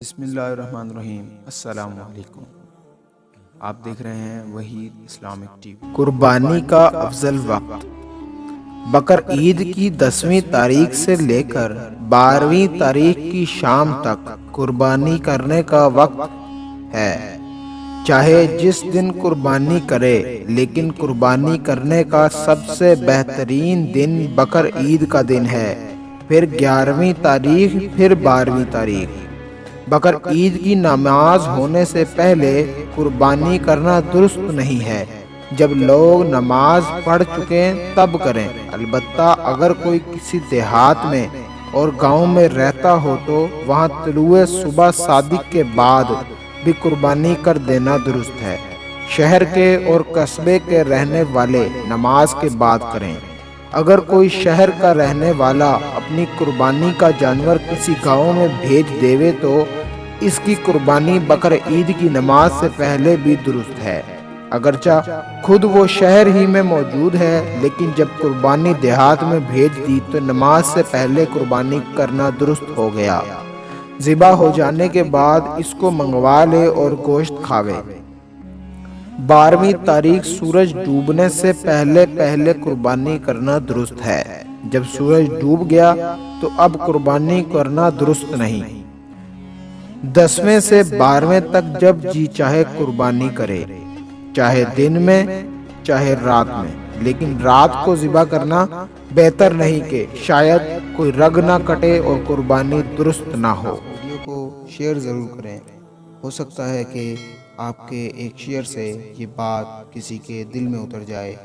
بسم اللہ الرحمن الرحیم۔ السلام علیکم۔ آپ دیکھ رہے ہیں وحید اسلامک ٹی وی۔ قربانی کا افضل وقت بقر عید کی 10ویں تاریخ سے لے کر 12ویں تاریخ کی شام تک قربانی کرنے کا وقت ہے۔ چاہے جس دن قربانی کرے، لیکن قربانی کرنے کا سب سے بہترین دن بقر عید کا دن ہے، پھر 11ویں تاریخ، پھر 12ویں تاریخ۔ بقر عید کی نماز ہونے سے پہلے قربانی کرنا درست نہیں ہے۔ جب لوگ نماز پڑھ چکیں تب کریں، البتہ اگر کوئی کسی دیہات میں اور گاؤں میں رہتا ہو تو وہاں طلوع صبح صادق کے بعد بھی قربانی کر دینا درست ہے۔ شہر کے اور قصبے کے رہنے والے نماز کے بعد کریں۔ اگر کوئی شہر کا رہنے والا اپنی قربانی کا جانور کسی گاؤں میں بھیج دیوے تو اس کی قربانی بقر عید کی نماز سے پہلے بھی درست ہے، اگرچہ خود وہ شہر ہی میں موجود ہے، لیکن جب قربانی دیہات میں بھیج دی تو نماز سے پہلے قربانی کرنا درست ہو گیا۔ ذبح ہو جانے کے بعد اس کو منگوا لے اور گوشت کھاوے۔ 12ویں تاریخ سورج ڈوبنے سے پہلے قربانی کرنا درست ہے۔ جب سورج ڈوب گیا تو اب قربانی کرنا درست نہیں۔ 10ویں سے 12ویں تک جب جی چاہے قربانی کرے، چاہے دن میں چاہے رات میں، لیکن رات کو ذبح کرنا بہتر نہیں کہ شاید کوئی رگ نہ کٹے اور قربانی درست نہ ہو۔ ویڈیو کو شیئر ضرور کریں، ہو سکتا ہے کہ آپ کے ایک شیئر سے یہ بات کسی کے دل میں اتر جائے۔